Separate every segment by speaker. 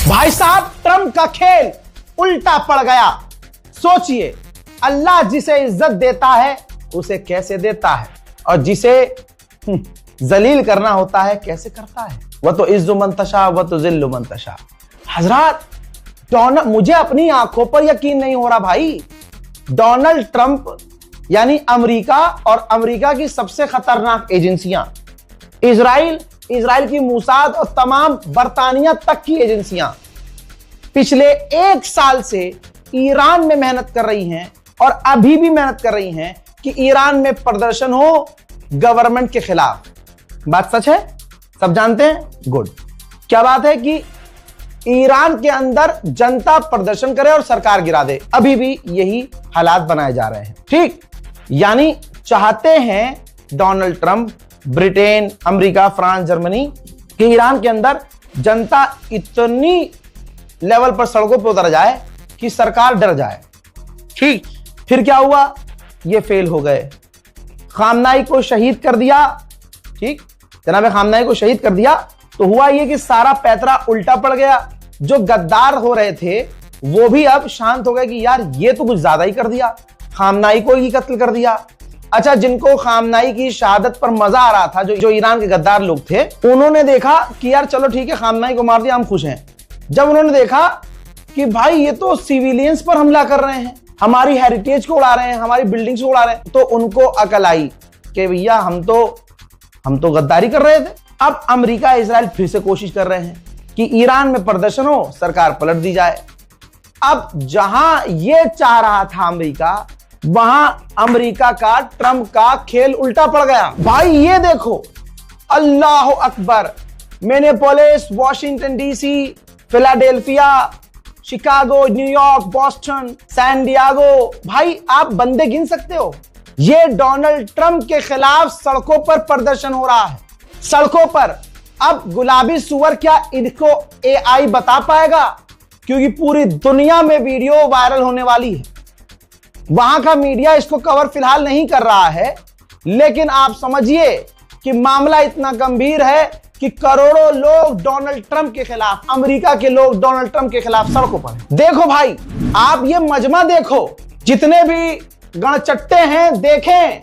Speaker 1: भाई साहब, ट्रंप का खेल उल्टा पड़ गया। सोचिए, अल्लाह जिसे इज्जत देता है उसे कैसे देता है, और जिसे जलील करना होता है कैसे करता है। वह तो इज्जु मंतशा वह तो जिल्लु मंतशा। हजरात, मुझे अपनी आंखों पर यकीन नहीं हो रहा भाई। डोनाल्ड ट्रंप यानी अमेरिका और अमेरिका की सबसे खतरनाक एजेंसियां, इजराइल की मूसाद और तमाम बरतानिया तक की एजेंसियां पिछले 1 साल से ईरान में मेहनत कर रही हैं और अभी भी मेहनत कर रही हैं कि ईरान में प्रदर्शन हो गवर्नमेंट के खिलाफ। बात सच है, सब जानते हैं। गुड। क्या बात है कि ईरान के अंदर जनता प्रदर्शन करे और सरकार गिरा दे। अभी भी यही हालात बनाए जा रहे हैं। ठीक, यानी चाहते हैं Donald Trump, Britain, America, France, Germany कि ईरान के अंदर जनता इतनी लेवल पर सड़कों पर उतर जाए कि सरकार डर जाए। ठीक, फिर क्या हुआ? ये फेल हो गए। खामनाई को शहीद कर दिया। ठीक, जनाब खामनाई को शहीद कर दिया तो हुआ ये कि सारा पैतरा उल्टा पड़ गया। जो गद्दार हो रहे थे वो भी अब शांत हो गए कि यार ये तो कुछ ज्यादा ही कर दिया, खामनाई को ही कत्ल कर दिया। अच्छा, जिनको खामनाई की शहादत पर मजा आ रहा था, जो ईरान के गद्दार लोग थे, उन्होंने देखा कि यार चलो ठीक है, खामनाई को मार दिया, हम खुश हैं। जब उन्होंने देखा कि भाई ये तो सिविलियंस पर हमला कर रहे हैं, हमारी हेरिटेज को उड़ा रहे हैं, हमारी बिल्डिंग्स को उड़ा रहे हैं, तो उनको अकल आई कि भैया हम तो गद्दारी कर रहे थे। अब अमेरिका, इजराइल फिर से कोशिश कर रहे हैं कि ईरान में प्रदर्शन हो, सरकार पलट दी जाए। अब जहां ये चाह रहा था अमेरिका, वहां अमेरिका का, ट्रंप का खेल उल्टा पड़ गया। भाई ये देखो, अल्लाह अकबर, Minneapolis, Washington DC, Philadelphia, Chicago, New York, Boston, San Diego, भाई आप बंदे गिन सकते हो। ये डोनाल्ड ट्रंप के खिलाफ सड़कों पर प्रदर्शन हो रहा है, सड़कों पर। अब गुलाबी सुअर क्या इनको एआई बता पाएगा? क्योंकि पूरी दुनिया में वीडियो वायरल होने वाली है। वहां का मीडिया इसको कवर फिलहाल नहीं कर रहा है, लेकिन आप समझिए कि मामला इतना गंभीर है कि करोड़ों लोग डोनाल्ड ट्रंप के खिलाफ, अमेरिका के लोग डोनाल्ड ट्रंप के खिलाफ सड़कों पर हैं। देखो भाई, आप ये मजमा देखो, जितने भी गणचट्टे हैं, देखें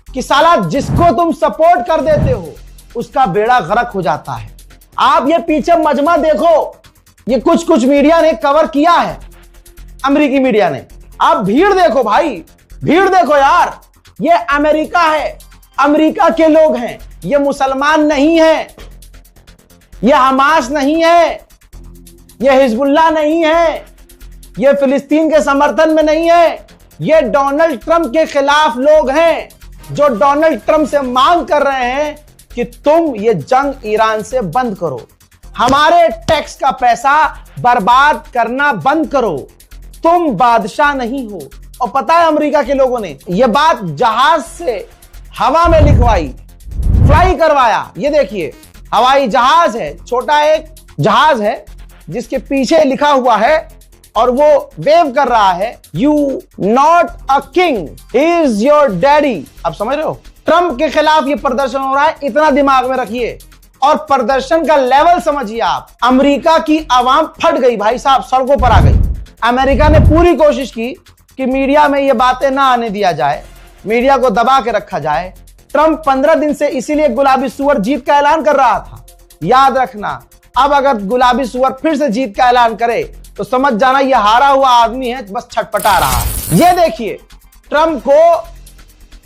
Speaker 1: कि साला जिसको तुम सपोर्ट कर देते हो उसका बेड़ा गर्क हो जाता है। आप ये पीछे मजमा देखो, ये कुछ मीडिया ने कवर किया है, अमेरिकी मीडिया ने। आप भीड़ देखो भाई, भीड़ देखो यार। ये अमेरिका है, अमेरिका के लोग हैं, ये मुसलमान नहीं है, ये हमास नहीं है, ये हिजबुल्लाह नहीं है, ये फिलिस्तीन के समर्थन में नहीं है। ये डोनाल्ड ट्रंप के खिलाफ लोग हैं जो डोनाल्ड ट्रंप से मांग कर रहे हैं कि तुम ये जंग ईरान से बंद करो, हमारे टैक्स का पैसा बर्बाद करना बंद करो, तुम बादशाह नहीं हो। और पता है अमेरिका के लोगों ने यह बात जहाज से हवा में लिखवाई, फ्लाई करवाया। ये देखिए, हवाई जहाज है, छोटा एक जहाज है जिसके पीछे लिखा हुआ है और वो वेव कर रहा है, you not a king, he is your daddy. अब समझ रहे हो? ट्रंप के खिलाफ ये प्रदर्शन हो रहा है, इतना दिमाग में रखिए। और प्रदर्शन का लेवल समझिए आप। अमेरिका की आवाम फट गई भाई साहब, सड़कों पर आ गई। अमेरिका ने पूरी कोशिश की कि मीडिया में ये बातें ना आने दिया जाए, मीडिया को दबा के रखा जाए। ट्रंप 15 दिन से इसीलिए गुलाबी सुअर जीत का ऐलान कर रहा था। याद रखना, अब अगर गुलाबी सुअर फिर से जीत का ऐलान करे तो समझ जाना ये हारा हुआ आदमी है, बस छटपटा रहा है। ये देखिए, ट्रंप को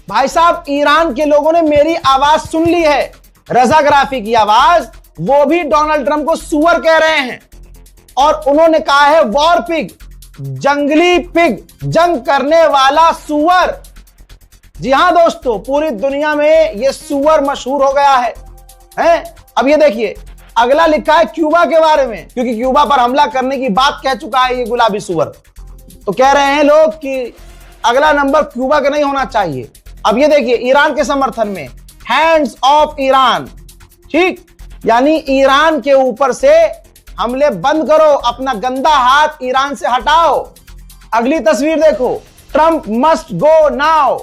Speaker 1: भाई साहब ईरान के लोगों ने मेरी आवाज सुन ली है, रजा गराफी की आवाज। वो भी डोनाल्ड ट्रंप को सुअर कह रहे हैं और उन्होंने कहा है वॉर पिग, जंगली पिग, जंग करने वाला सुअर। जी हां दोस्तों, पूरी दुनिया में ये सुअर मशहूर हो गया है? अब ये देखिए, अगला लिखा है क्यूबा के बारे में, क्योंकि क्यूबा पर हमला करने की बात कह चुका है ये गुलाबी सुअर। तो कह रहे हैं लोग कि अगला नंबर क्यूबा का नहीं होना चाहिए। अब ये देखिए, ईरान के समर्थन में हैंड्स ऑफ ईरान। ठीक, यानी ईरान के ऊपर से हमले बंद करो, अपना गंदा हाथ ईरान से हटाओ। अगली तस्वीर देखो, ट्रंप मस्ट गो नाउ।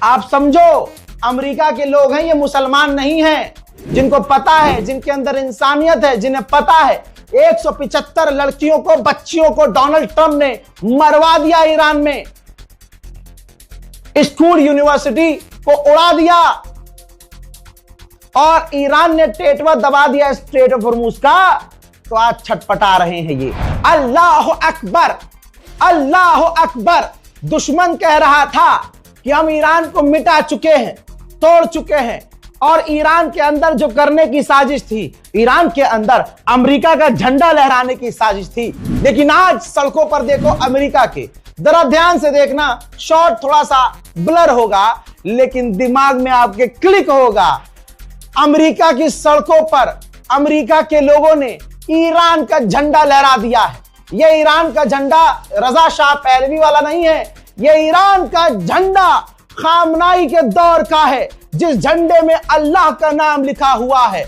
Speaker 1: आप समझो, अमेरिका के लोग हैं, ये मुसलमान नहीं हैं, जिनको पता है, जिनके अंदर इंसानियत है, जिन्हें पता है 175 लड़कियों को, बच्चियों को डोनाल्ड ट्रंप ने मरवा दिया ईरान में। स्कूल यूनिवर्सिटी को उड़ा दिया और ईरान ने टेटवा दबा दिया स्ट्रेट ऑफ हॉर्मुज का। तो आज छटपटा रहे हैं ये। अल्लाह अकबर, अल्लाह अकबर। दुश्मन कह रहा था कि हम ईरान को मिटा चुके हैं, तोड़ चुके हैं, और ईरान के अंदर जो करने की साजिश थी, ईरान के अंदर अमेरिका का झंडा लहराने की साजिश थी। लेकिन आज सड़कों पर देखो अमेरिका के, जरा ध्यान से देखना, शॉट थोड़ा सा ब्लर होगा लेकिन दिमाग में आपके क्लिक होगा। अमेरिका की सड़कों पर अमेरिका के लोगों ने ईरान का झंडा लहरा दिया है। यह ईरान का झंडा रजा शाह पहलवी वाला नहीं है, यह ईरान का झंडा खामनाई के दौर का है, जिस झंडे में अल्लाह का नाम लिखा हुआ है।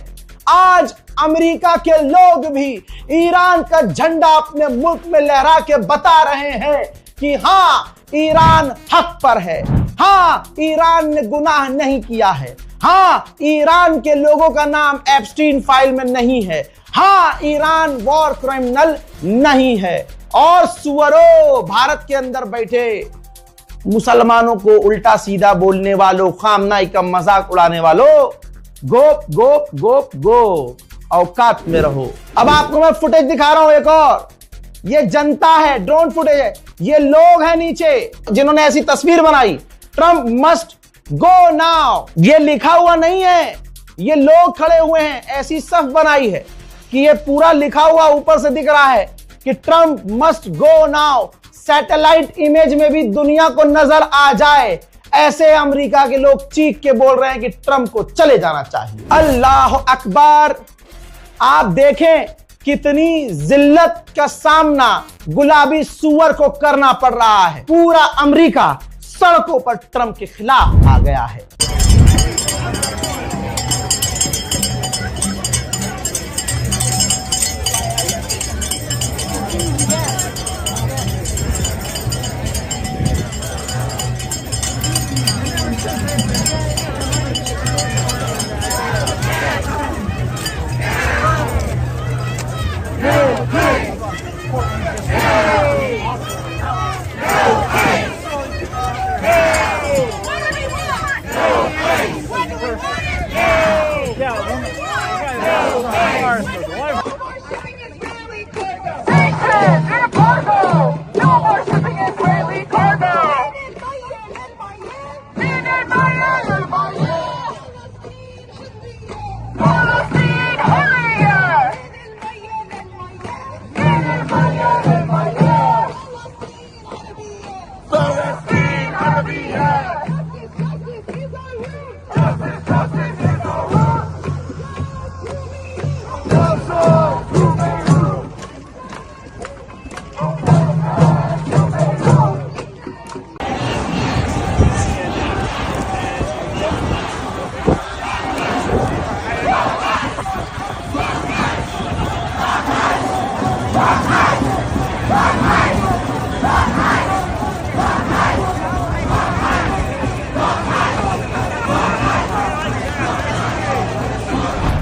Speaker 1: आज अमेरिका के लोग भी ईरान का झंडा अपने मुल्क में लहरा के बता रहे हैं कि हाँ, ईरान हक पर है, हाँ, ईरान ने गुनाह नहीं किया है, हाँ, ईरान के लोगों का नाम एप्स्टीन फाइल में नहीं है, हाँ, ईरान वॉर क्रिमिनल नहीं है। और सुअरों, भारत के अंदर बैठे मुसलमानों को उल्टा सीधा बोलने वालों, खामनाई का मजाक उड़ाने वालों, गोप गोप गोप गोप, औकात में रहो। अब आपको मैं फुटेज दिखा रहा हूं एक और। ये जनता है, ड्रोन फुटेज है। ये लोग हैं नीचे जिन्होंने ऐसी तस्वीर बनाई, ट्रंप मस्ट गो नाउ। ये लिखा हुआ नहीं है, ये लोग खड़े हुए हैं, ऐसी सफ बनाई है कि ये पूरा लिखा हुआ ऊपर से दिख रहा है कि Trump must go now. Satellite image में भी दुनिया को नजर आ जाए, ऐसे अमेरिका के लोग चीख के बोल रहे हैं कि ट्रंप को चले जाना चाहिए। अल्लाह अकबर। आप देखें कितनी जिल्लत का सामना गुलाबी सुअर को करना पड़ रहा है। पूरा अमेरिका सड़कों पर ट्रंप के खिलाफ आ गया है।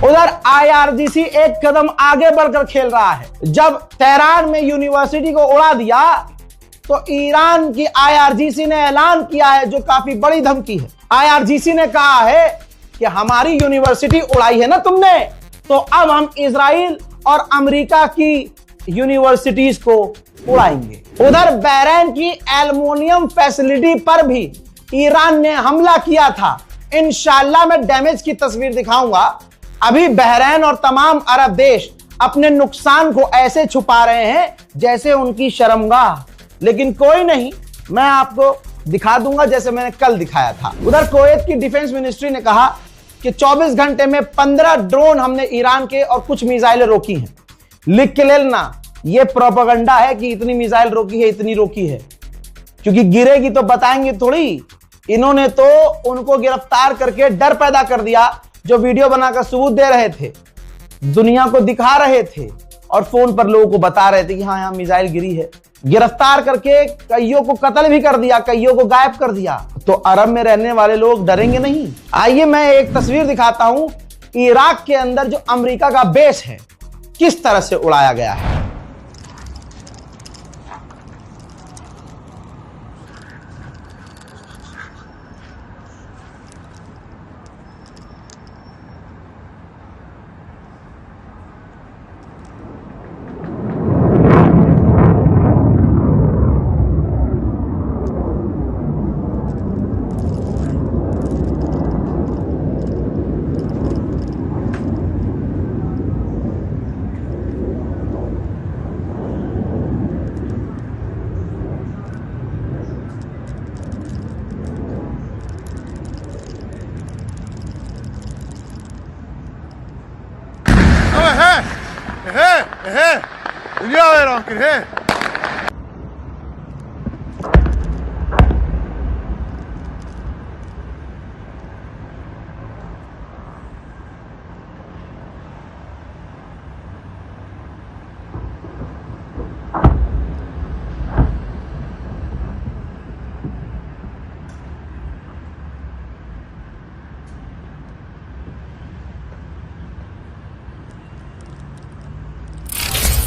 Speaker 1: उधर आईआरजीसी एक कदम आगे बढ़कर खेल रहा है। जब तेहरान में यूनिवर्सिटी को उड़ा दिया तो ईरान की आईआरजीसी ने ऐलान किया है, जो काफी बड़ी धमकी है। आईआरजीसी ने कहा है कि हमारी यूनिवर्सिटी उड़ाई है ना तुमने, तो अब हम इजराइल और अमेरिका की यूनिवर्सिटीज को उड़ाएंगे। उधर बहरीन की एल्युमिनियम फैसिलिटी पर भी ईरान ने हमला किया था। इंशाल्लाह मैं डैमेज की तस्वीर दिखाऊंगा। अभी बहरीन और तमाम अरब देश अपने नुकसान को ऐसे छुपा रहे हैं जैसे उनकी शर्मगाह, लेकिन कोई नहीं, मैं आपको दिखा दूंगा जैसे मैंने कल दिखाया था। उधर कुवैत की डिफेंस मिनिस्ट्री ने कहा कि 24 घंटे में 15 ड्रोन हमने ईरान के और कुछ मिसाइलें रोकी हैं। लिख के ले लेना, यह प्रोपेगेंडा है कि इतनी मिसाइल रोकी है, इतनी रोकी है, क्योंकि गिरेगी तो बताएंगे थोड़ी। इन्होंने तो उनको गिरफ्तार करके डर पैदा कर दिया जो वीडियो बनाकर सबूत दे रहे थे, दुनिया को दिखा रहे थे और फोन पर लोगों को बता रहे थे कि हाँ यहाँ मिसाइल गिरी है। गिरफ्तार करके कईयों को कत्ल भी कर दिया, कईयों को गायब कर दिया। तो अरब में रहने वाले लोग डरेंगे नहीं। आइए मैं एक तस्वीर दिखाता हूं। इराक के अंदर जो अमेरिका का बेस है, किस तरह से उड़ाया गया है।
Speaker 2: Dünya ver Ankır he.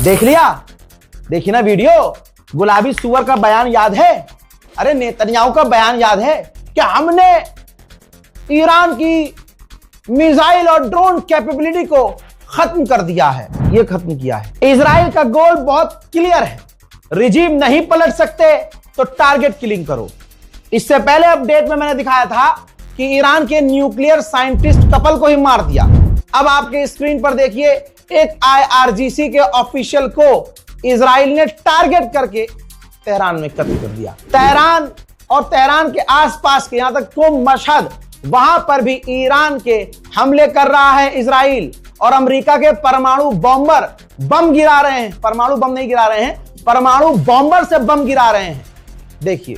Speaker 1: देख लिया, देखी ना वीडियो। गुलाबी सुअर का बयान याद है? अरे नेतन्याहू का बयान याद है कि हमने ईरान की मिसाइल और ड्रोन कैपेबिलिटी को खत्म कर दिया है, ये खत्म किया है। इजराइल का गोल बहुत क्लियर है, रिजीम नहीं पलट सकते तो टारगेट किलिंग करो। इससे पहले अपडेट में मैंने दिखाया था कि ईरान के न्यूक्लियर साइंटिस्ट कपल को ही मार दिया। अब आपके स्क्रीन पर देखिए, एक IRGC के ऑफिशियल को इजराइल ने टारगेट करके तेहरान में कत्ल कर दिया। तेहरान और तेहरान के आसपास के, यहां तक तो मशहद, वहां पर भी ईरान के हमले कर रहा है इजराइल। और अमेरिका के परमाणु बॉम्बर बम गिरा रहे हैं, परमाणु बम नहीं गिरा रहे हैं, परमाणु बॉम्बर से बम गिरा रहे हैं। देखिए,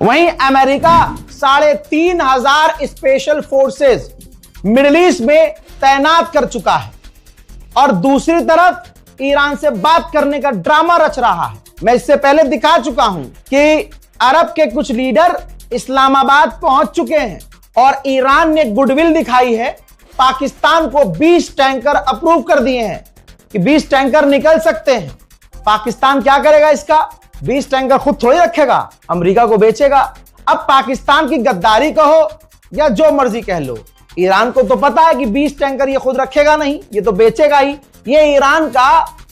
Speaker 1: वहीं America 3,500 special forces middle east में तैनात कर चुका है और दूसरी तरफ ईरान से बात करने का ड्रामा रच रहा है। मैं इससे पहले दिखा चुका हूं कि अरब के कुछ लीडर इस्लामाबाद पहुंच चुके हैं और ईरान ने गुडविल दिखाई है। पाकिस्तान को 20 टैंकर अप्रूव कर दिए हैं कि 20 टैंकर निकल सकते हैं। पाकिस्तान क्या करेगा? इसका 20 टैंकर खुद थोड़ी रखेगा, अमेरिका को बेचेगा। अब पाकिस्तान की गद्दारी कहो या जो मर्जी कह लो, ईरान को तो पता है कि 20 टैंकर ये खुद रखेगा नहीं, ये तो बेचेगा ही। ये ईरान का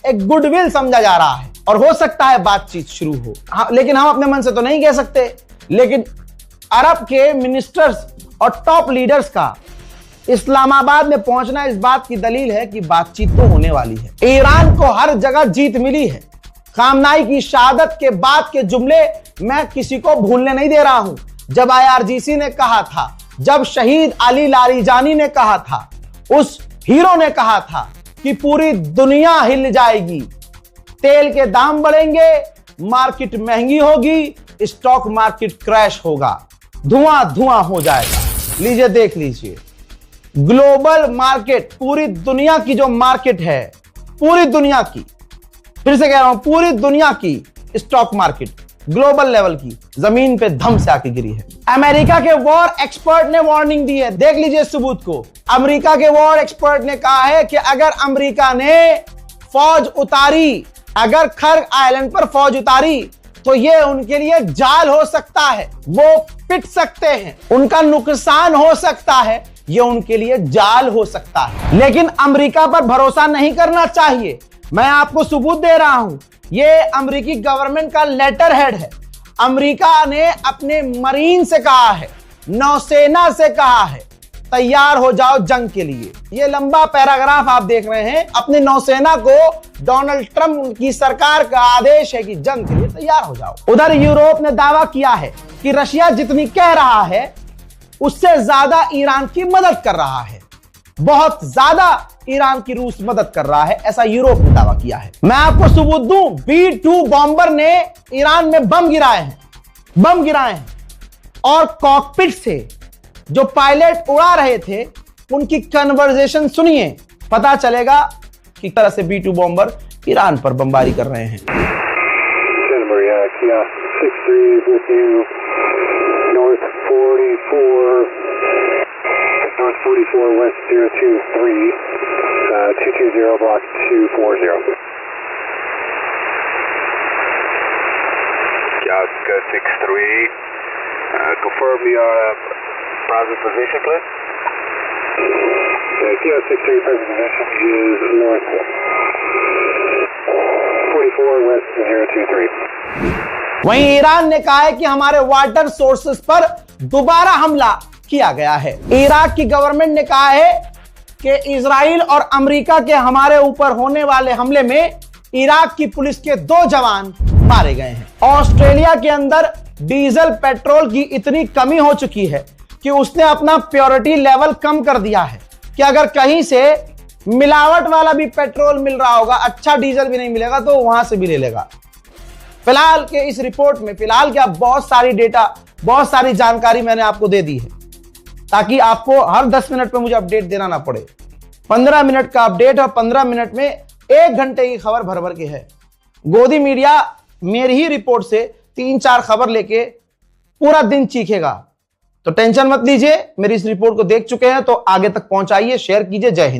Speaker 1: एक गुडविल समझा जा रहा है और हो सकता है बातचीत शुरू हो। हाँ, लेकिन हम अपने मन से तो नहीं कह सकते। लेकिन अरब के मिनिस्टर्स और टॉप लीडर्स का इस्लामाबाद में पहुंचना इस बात की दलील है कि बातचीत तो होने वाली है। ईरान को हर जगह जीत मिली है। खामनाई की शहादत के बाद के जुमले मैं किसी को भूलने नहीं दे रहा हूं। जब IRGC ने कहा था, जब शहीद अली लारीजानी ने कहा था, उस हीरो ने कहा था कि पूरी दुनिया हिल जाएगी, तेल के दाम बढ़ेंगे, मार्केट महंगी होगी, स्टॉक मार्केट क्रैश होगा, धुआं धुआं हो जाएगा। लीजिए देख लीजिए, ग्लोबल मार्केट, पूरी दुनिया की जो मार्केट है, पूरी दुनिया की, फिर से कह रहा हूं, पूरी दुनिया की स्टॉक मार्केट ग्लोबल लेवल की जमीन पे धम से आके गिरी है। अमेरिका के वॉर एक्सपर्ट ने वार्निंग दी है, देख लीजिए सबूत को। अमेरिका के वॉर एक्सपर्ट ने कहा है कि अगर अमेरिका ने फौज उतारी, अगर खर्ग आइलैंड पर फौज उतारी, तो ये उनके लिए जाल हो सकता है, वो पिट सकते हैं, उनका नुकसान हो सकता है, ये उनके लिए जाल हो सकता है। लेकिन अमेरिका पर भरोसा नहीं करना चाहिए। मैं आपको सबूत दे रहा हूं, ये अमेरिकी गवर्नमेंट का लेटर हेड है। अमेरिका ने अपने मरीन से कहा है, नौसेना से कहा है तैयार हो जाओ जंग के लिए। ये लंबा पैराग्राफ आप देख रहे हैं। अपनी नौसेना को डोनाल्ड ट्रंप की सरकार का आदेश है कि जंग के लिए तैयार हो जाओ। उधर यूरोप ने दावा किया है कि रशिया जितनी कह रहा है उससे ज्यादा ईरान की मदद कर रहा है, बहुत ज्यादा ईरान की रूस मदद कर रहा है, ऐसा यूरोप ने दावा किया है। मैं आपको सबूत दूं, B-2 बॉम्बर ने ईरान में बम गिराए हैं और कॉकपिट से जो पायलट उड़ा रहे थे उनकी कन्वर्सेशन सुनिए, पता चलेगा कि तरह से B-2 बॉम्बर ईरान पर बमबारी कर रहे हैं।
Speaker 3: North 44 West 023, 220 block 240. Oscar 63, confirm your present position, please. Kilo 63, present position is north 44 West 023.
Speaker 1: वहीं ईरान ने कहा है कि हमारे वाटर सोर्सेस पर दोबारा हमला किया गया है। इराक की गवर्नमेंट ने कहा है कि इजराइल और अमेरिका के हमारे ऊपर होने वाले हमले में इराक की पुलिस के 2 जवान मारे गए हैं। ऑस्ट्रेलिया के अंदर डीजल पेट्रोल की इतनी कमी हो चुकी है कि उसने अपना प्योरिटी लेवल कम कर दिया है कि अगर कहीं से मिलावट वाला भी पेट्रोल मिल रहा होगा, अच्छा डीजल भी नहीं मिलेगा तो वहां से भी ले लेगा। फिलहाल के इस रिपोर्ट में फिलहाल क्या बहुत सारी डेटा, बहुत सारी जानकारी मैंने आपको दे दी है ताकि आपको हर 10 मिनट पे मुझे अपडेट देना ना पड़े। 15 मिनट का अपडेट और 15 मिनट में 1 घंटे की खबर भर भर के है। गोदी मीडिया मेरी ही रिपोर्ट से 3-4 खबर लेके पूरा दिन चीखेगा, तो टेंशन मत लीजिए। मेरी इस रिपोर्ट को देख चुके हैं तो आगे तक पहुंचाइए, शेयर कीजिए। जय हिंद।